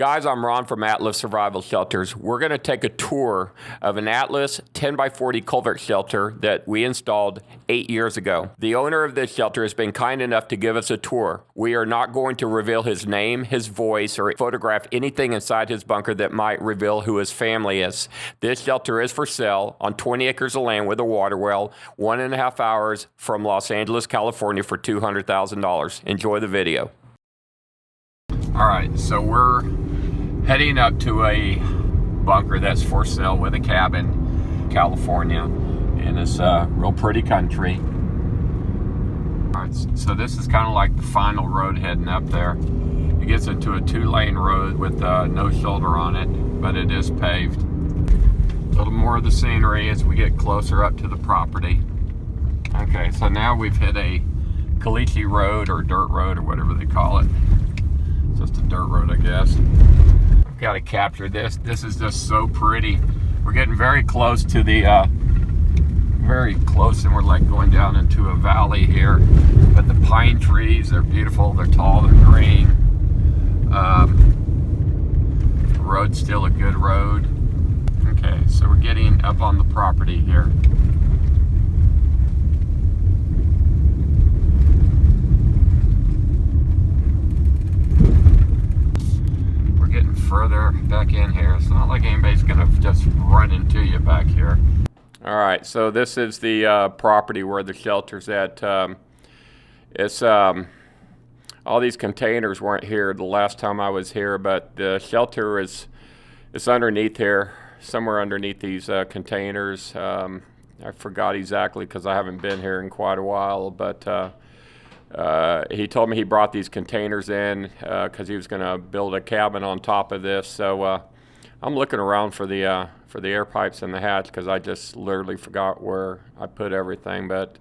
Guys, I'm Ron from Atlas Survival Shelters. We're going to take a tour of an Atlas 10x40 culvert shelter that we installed 8 years ago. The owner of this shelter has been kind enough to give us a tour. We are not going to reveal his name, his voice, or photograph anything inside his bunker that might reveal who his family is. This shelter is for sale on 20 acres of land with a water well, 1.5 hours from Los Angeles, California for $200,000. Enjoy the video. All right, so we're heading up to a bunker that's for sale with a cabin, California, and it's a real pretty country. All right, so this is kind of like the final road heading up there. It gets into a 2-lane road with no shoulder on it, but it is paved. A little more of the scenery as we get closer up to the property. Okay, so now we've hit a caliche road or dirt road or whatever they call it. Just a dirt road, I guess. I've got to capture this. This is just so pretty. We're getting very close to the, very close, and we're like going down into a valley here. But the pine trees, they're beautiful, they're tall, they're green. The road's still a good road. Okay, so we're getting up on the property here. Further back in here. It's not like anybody's gonna just run into you back here. All right, so this is the property where the shelter's at. It's all these containers weren't here the last time I was here, but the shelter is underneath here, somewhere underneath these containers. I forgot exactly because I haven't been here in quite a while, but he told me he brought these containers in because he was going to build a cabin on top of this. So I'm looking around for the air pipes and the hatch because I just literally forgot where I put everything. But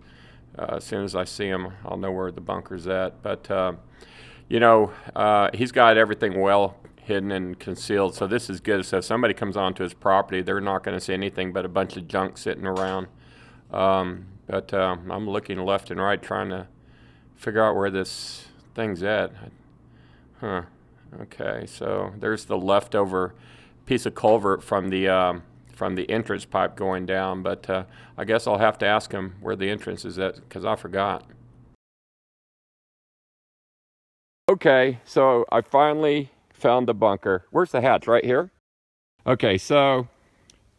as soon as I see them, I'll know where the bunker's at. But you know, he's got everything well hidden and concealed. So this is good. So if somebody comes onto his property, they're not going to see anything but a bunch of junk sitting around. But I'm looking left and right trying to figure out where this thing's at. Okay, so there's the leftover piece of culvert from the entrance pipe going down, but I guess I'll have to ask him where the entrance is at because I forgot. Okay, so I finally found the bunker. Where's the hatch? Right here? Okay, so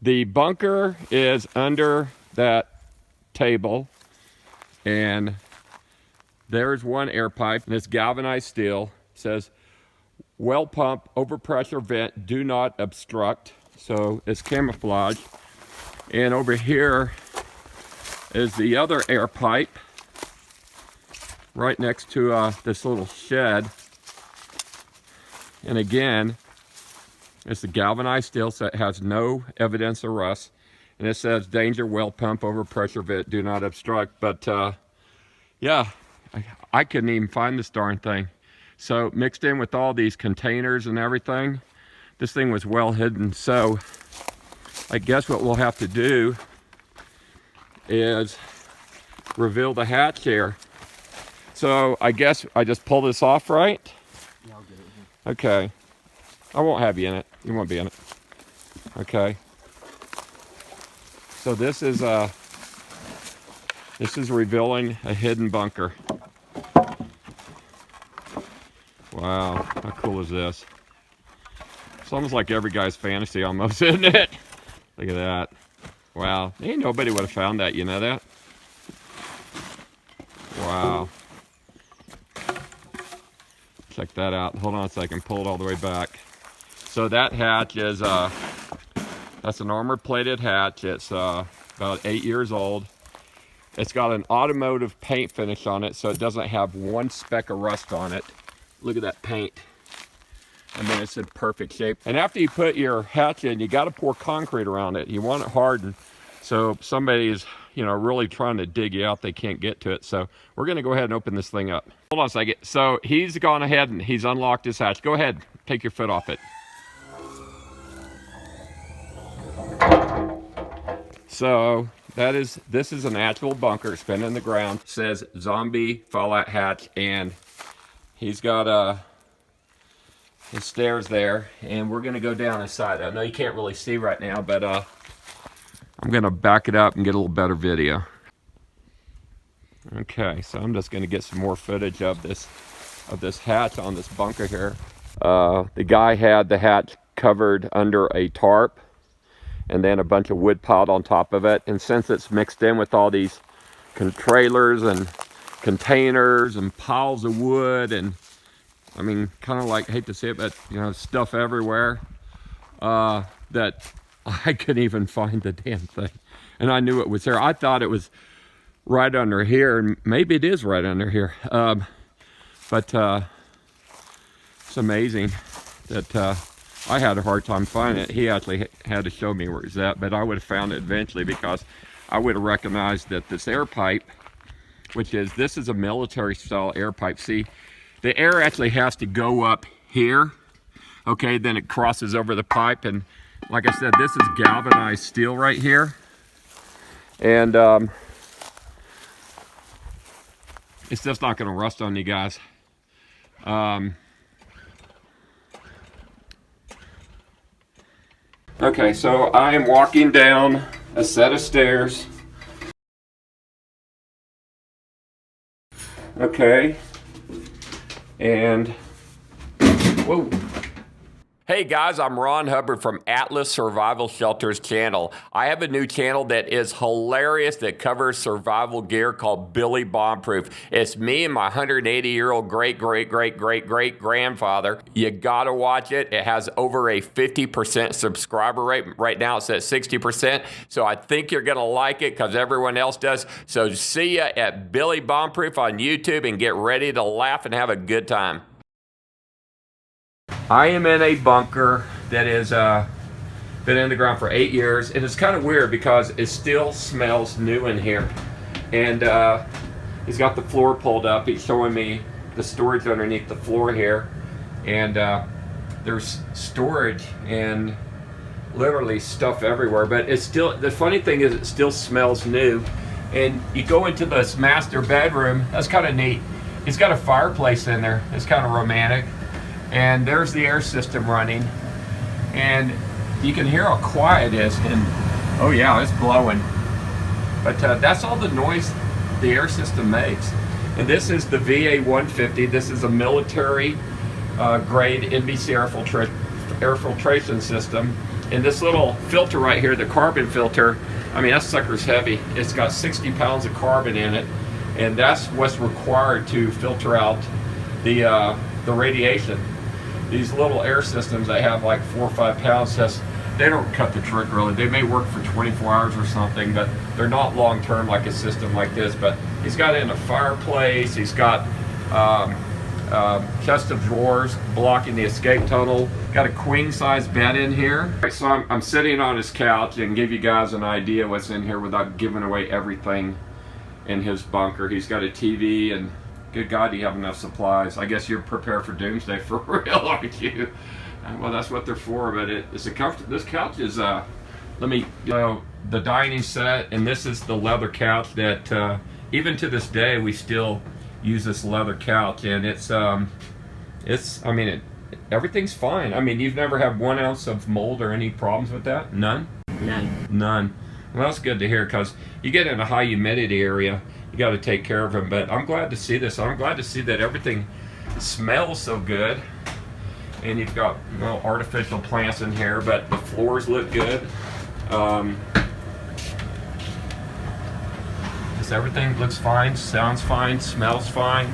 the bunker is under that table, and there's one air pipe, and it's galvanized steel. It says, well pump, overpressure vent, do not obstruct. So it's camouflage. And over here is the other air pipe, right next to this little shed. And again, it's the galvanized steel, so it has no evidence of rust. And it says, danger, well pump, overpressure vent, do not obstruct. But yeah, I couldn't even find this darn thing. So mixed in with all these containers and everything, this thing was well hidden. So I guess what we'll have to do is reveal the hatch here. So I guess I just pull this off, right? Yeah, I'll get it here. Okay. I won't have you in it. You won't be in it. Okay. So this is revealing a hidden bunker. Wow, how cool is this? It's almost like every guy's fantasy almost, isn't it? Look at that. Wow, ain't nobody would have found that, you know that? Wow. Check that out. Hold on a second, pull it all the way back. So that hatch is, that's an armor-plated hatch. It's about 8 years old. It's got an automotive paint finish on it, so it doesn't have one speck of rust on it. Look at that paint. I mean, it's in perfect shape. And after you put your hatch in, you got to pour concrete around it. You want it hardened. So if somebody's, you know, really trying to dig you out, they can't get to it. So we're going to go ahead and open this thing up. Hold on a second. So he's gone ahead and he's unlocked his hatch. Go ahead, take your foot off it. So this is an actual bunker. It's been in the ground. It says zombie fallout hatch, and he's got a the stairs there, and we're gonna go down inside. I know you can't really see right now, but I'm gonna back it up and get a little better video. Okay, so I'm just gonna get some more footage of this hatch on this bunker here. The guy had the hatch covered under a tarp and then a bunch of wood piled on top of it. And since it's mixed in with all these trailers and containers and piles of wood, and I mean, kind of like, I hate to say it, but you know, stuff everywhere, that I couldn't even find the damn thing. And I knew it was there. I thought it was right under here, and maybe it is right under here. But it's amazing that I had a hard time finding it. He actually had to show me where it's at, but I would have found it eventually, because I would have recognized that this air pipe, this is a military style air pipe. See, the air actually has to go up here, okay, then it crosses over the pipe, and like I said, this is galvanized steel right here, and it's just not going to rust on you guys. Okay, so I am walking down a set of stairs. Okay, and whoa. Hey guys, I'm Ron Hubbard from Atlas Survival Shelters channel. I have a new channel that is hilarious that covers survival gear called Billy Bombproof. It's me and my 180-year-old great-great-great-great-great-grandfather. You gotta watch it. It has over a 50% subscriber rate. Right now it's at 60%. So I think you're gonna like it because everyone else does. So see ya at Billy Bombproof on YouTube and get ready to laugh and have a good time. I am in a bunker that has been in the ground for 8 years. It is kind of weird because it still smells new in here. And he's got the floor pulled up. He's showing me the storage underneath the floor here. And there's storage and literally stuff everywhere. But it's still, the funny thing is it still smells new. And you go into this master bedroom, that's kind of neat. He's got a fireplace in there. It's kind of romantic. And there's the air system running, and you can hear how quiet it is, and oh yeah, it's blowing. But that's all the noise the air system makes. And this is the VA-150. This is a military grade NBC air filtration system. And this little filter right here, the carbon filter, I mean, that sucker's heavy. It's got 60 pounds of carbon in it, and that's what's required to filter out the radiation. These little air systems, they have like 4 or 5 pounds. They don't cut the trick really. They may work for 24 hours or something, but they're not long term like a system like this. But he's got it in a fireplace. He's got chest of drawers blocking the escape tunnel. Got a queen size bed in here. So I'm sitting on his couch and give you guys an idea what's in here without giving away everything in his bunker. He's got a TV, and good God, do you have enough supplies? I guess you're prepared for Doomsday for real, aren't you? Well, that's what they're for, but it's a comfort. This couch is, the dining set, and this is the leather couch that, even to this day, we still use this leather couch, and everything's fine. I mean, you've never had 1 ounce of mold or any problems with that? None? None. Well, that's good to hear, because you get in a high humidity area, you got to take care of them. But I'm glad to see this. I'm glad to see that everything smells so good. And you've got artificial plants in here, but the floors look good. Just everything looks fine, sounds fine, smells fine.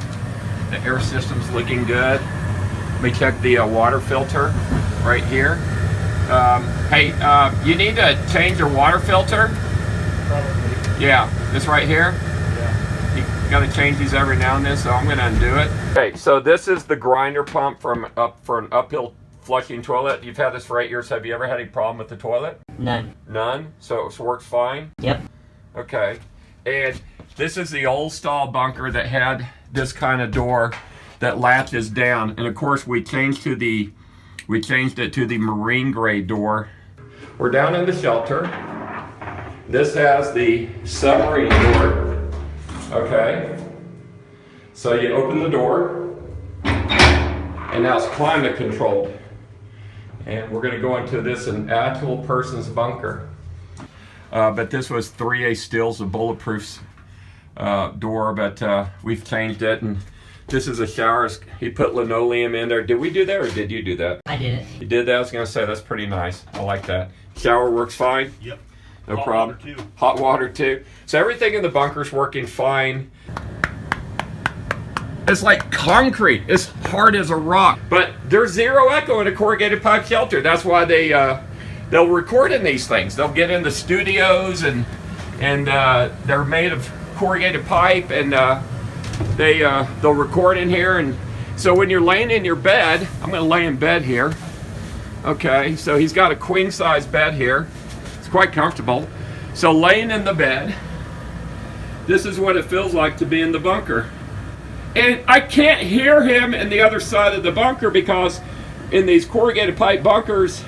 The air system's looking good. Let me check the water filter right here. Hey, you need to change your water filter? Probably. Yeah, this right here. You got to change these every now and then, so I'm going to undo it. Okay, so this is the grinder pump for an uphill flushing toilet. You've had this for 8 years. Have you ever had any problem with the toilet? None. None? So it works fine? Yep. Okay. And this is the old style bunker that had this kind of door that latches down. And of course we changed it to the marine grade door. We're down in the shelter. This has the submarine door. Okay, so you open the door, And now it's climate controlled. And we're gonna go into this an actual person's bunker. But this was 3A steel's a bulletproof door, but we've changed it, and this is a shower. He put linoleum in there. Did we do that, or did you do that? I did it. You did that? I was gonna say, that's pretty nice. I like that. Shower works fine? Yep. No Hot problem. water too. Hot water too. So everything in the bunker's working fine. It's like concrete. It's hard as a rock. But there's zero echo in a corrugated pipe shelter. That's why they'll record in these things. They'll get in the studios, and they're made of corrugated pipe, and they'll record in here. And so when you're laying in your bed, I'm going to lay in bed here. Okay, so he's got a queen size bed here. It's quite comfortable. So laying in the bed, this is what it feels like to be in the bunker. And I can't hear him in the other side of the bunker, because in these corrugated pipe bunkers,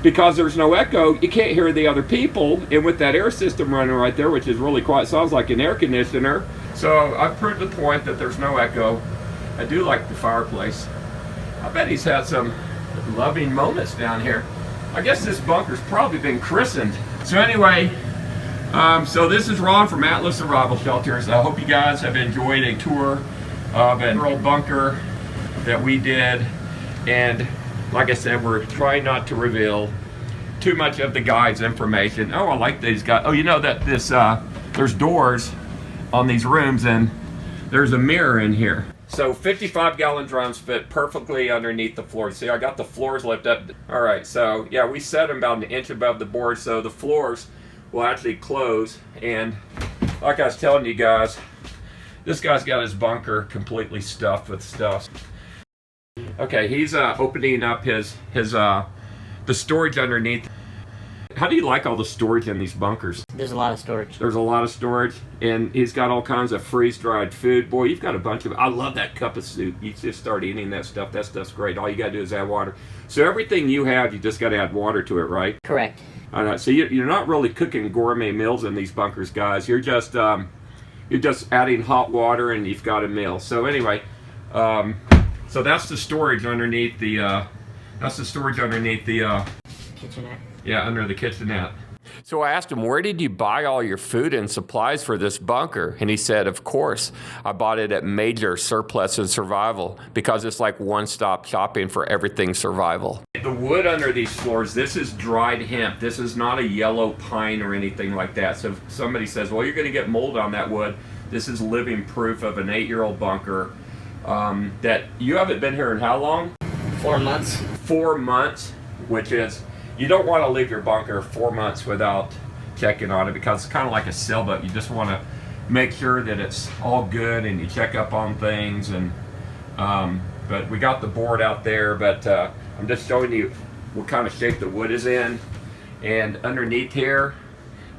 because there's no echo, you can't hear the other people. And with that air system running right there, which is really quiet, sounds like an air conditioner. So I've proved the point that there's no echo. I do like the fireplace. I bet he's had some loving moments down here. I guess this bunker's probably been christened. So anyway, so this is Ron from Atlas Survival Shelters. I hope you guys have enjoyed a tour of an old bunker that we did. And like I said, we're trying not to reveal too much of the guide's information. Oh, I like these guys. Oh, you know that this there's doors on these rooms, and there's a mirror in here. So 55-gallon drums fit perfectly underneath the floor. See, I got the floors lifted up. All right, so yeah, we set them about an inch above the board, so the floors will actually close. And like I was telling you guys, this guy's got his bunker completely stuffed with stuff. Okay, he's opening up his the storage underneath. How do you like all the storage in these bunkers? There's a lot of storage. There's a lot of storage, and he's got all kinds of freeze-dried food. Boy, you've got a bunch of. I love that cup of soup. You just start eating that stuff. That stuff's great. All you gotta do is add water. So everything you have, you just gotta add water to it, right? Correct. All right. So you're not really cooking gourmet meals in these bunkers, guys. You're just adding hot water, and you've got a meal. So anyway, so that's the storage underneath the. Kitchenette. Yeah, under the kitchenette. So I asked him, where did you buy all your food and supplies for this bunker? And he said, of course, I bought it at Major Surplus and Survival, because it's like one-stop shopping for everything survival. The wood under these floors, this is dried hemp. This is not a yellow pine or anything like that. So if somebody says, well, you're going to get mold on that wood, this is living proof of an 8-year-old bunker. That you haven't been here in how long? 4 months. 4 months, which is, you don't want to leave your bunker 4 months without checking on it, because it's kind of like a sailboat. You just want to make sure that it's all good, and you check up on things. And but we got the board out there, but I'm just showing you what kind of shape the wood is in. And underneath here,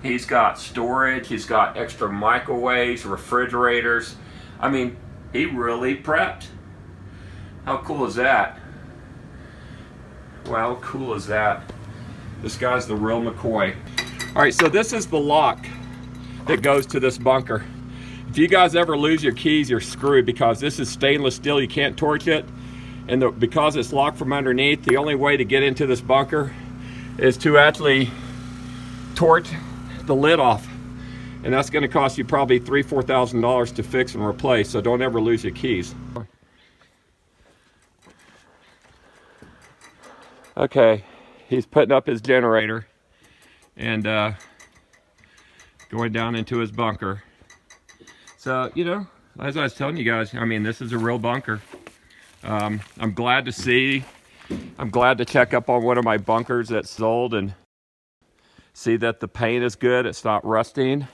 he's got storage. He's got extra microwaves, refrigerators. I mean, he really prepped. How cool is that? Well, how cool is that? This guy's the real McCoy. All right, so this is the lock that goes to this bunker. If you guys ever lose your keys, you're screwed, because this is stainless steel. You can't torch it. And because it's locked from underneath, the only way to get into this bunker is to actually torch the lid off. And that's going to cost you probably $3,000 to $4,000 to fix and replace, so don't ever lose your keys. Okay, he's putting up his generator and going down into his bunker. So, you know, as I was telling you guys, I mean, this is a real bunker. I'm glad to check up on one of my bunkers that's sold and see that the paint is good, it's not rusting.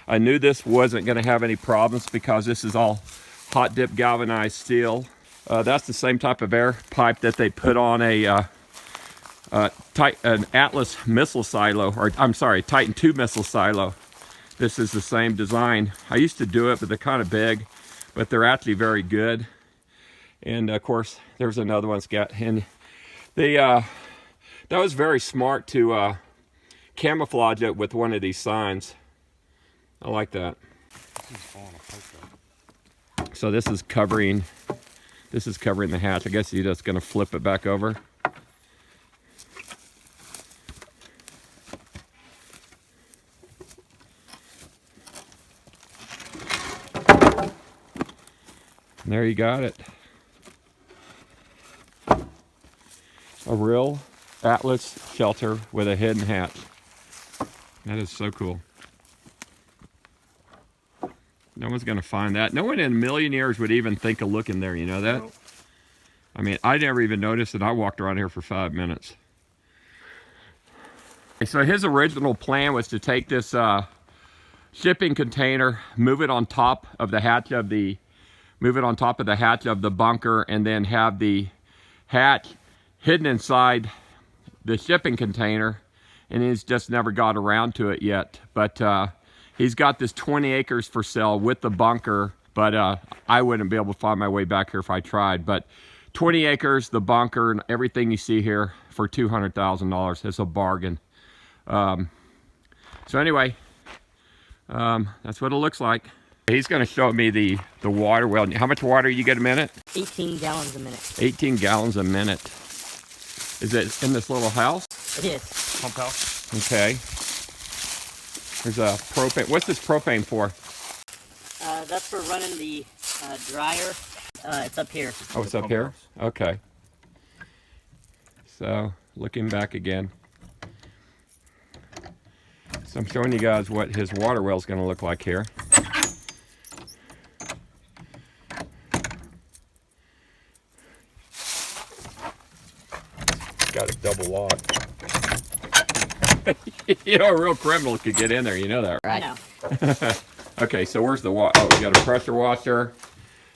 I knew this wasn't going to have any problems, because this is all hot dip galvanized steel. That's the same type of air pipe that they put on an Atlas missile silo, or I'm sorry, Titan II missile silo. This is the same design. I used to do it, but they're kind of big, but they're actually very good. And of course, there's another one's got, and that was very smart to camouflage it with one of these signs. I like that. So this is covering This is covering the hatch. I guess you're just going to flip it back over. And there you got it. A real Atlas shelter with a hidden hatch. That is so cool. No one's going to find that. No one in a million years would even think of looking there, you know that? Nope. I mean, I never even noticed it. I walked around here for 5 minutes. So his original plan was to take this shipping container, move it on top of the hatch of the bunker, and then have the hatch hidden inside the shipping container, and he's just never got around to it yet. But he's got this 20 acres for sale with the bunker, but I wouldn't be able to find my way back here if I tried. But 20 acres, the bunker, and everything you see here for $200,000. It's a bargain. So anyway, that's what it looks like. He's going to show me the water well. How much water you get a minute? 18 gallons a minute. 18 gallons a minute. Is it in this little house? It is. Pump house. Okay. There's a propane. What's this propane for? That's for running the dryer. It's up here. Oh, it's up here? Okay. So, looking back again. So I'm showing you guys what his water well is going to look like here. Got a double lock. You know, a real criminal could get in there, you know that, Right. I know. Okay, so where's the water? Oh, we got a pressure washer.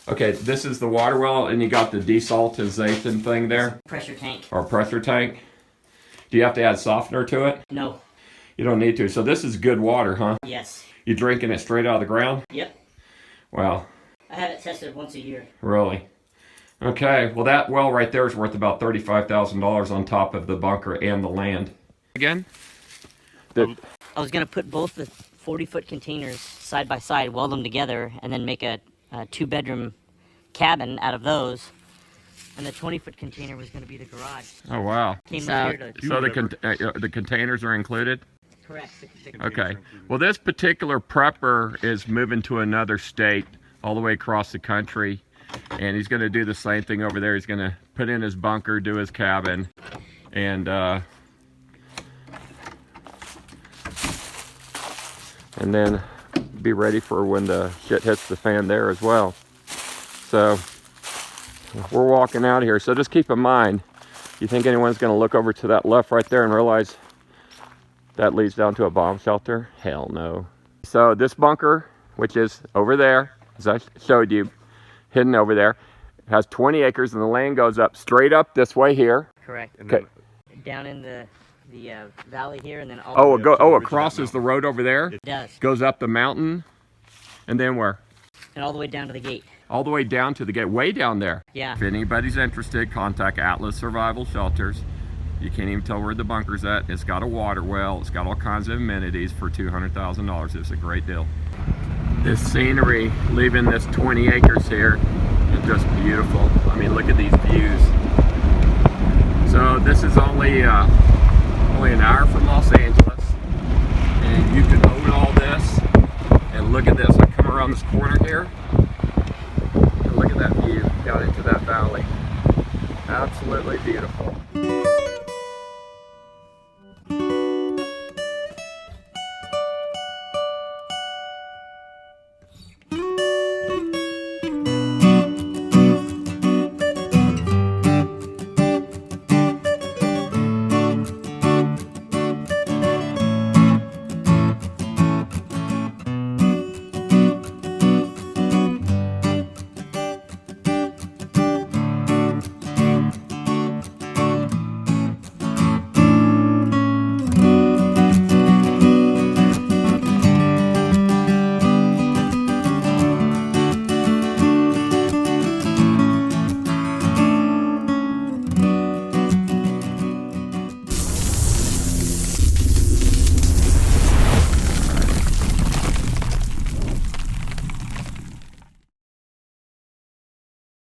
Okay, this is the water well, and you got the desaltization thing there, Pressure tank. or pressure tank. Do you have to add softener to it? No. You don't need to. So this is good water, huh? Yes. You drinking it straight out of the ground? Yep. Wow, I have it tested once a year. really? Okay, well that well right there is worth about $35,000 on top of the bunker and the land. Again? I was going to put both the 40-foot containers side by side, weld them together, and then make a 2-bedroom cabin out of those. And the 20-foot container was going to be the garage. Oh, wow. Came So, up here to... so the containers are included? Correct. Okay. Well, this particular prepper is moving to another state all the way across the country. And he's going to do the same thing over there. He's going to put in his bunker, do his cabin, and then be ready for when the shit hits the fan there as well. So we're walking out here. So just keep in mind, you think anyone's going to look over to that left right there and realize that leads down to a bomb shelter? Hell no. So this bunker, which is over there, as I showed you, hidden over there, has 20 acres, and the land goes up straight up this way here. Correct. Okay. Down in the valley here, and then all It crosses the road over there, it does, goes up the mountain, and then where? and all the way down to the gate. All the way down to the gate, way down there. Yeah. If anybody's interested, contact Atlas Survival Shelters. You can't even tell where the bunker's at. It's got a water well. It's got all kinds of amenities for $200,000. It's a great deal. This scenery, leaving this 20 acres here, is just beautiful. I mean, look at these views. So this is only an hour from Los Angeles, and you can own all this. And look at this. I come around this corner here, and look at that view out into that valley. Absolutely beautiful.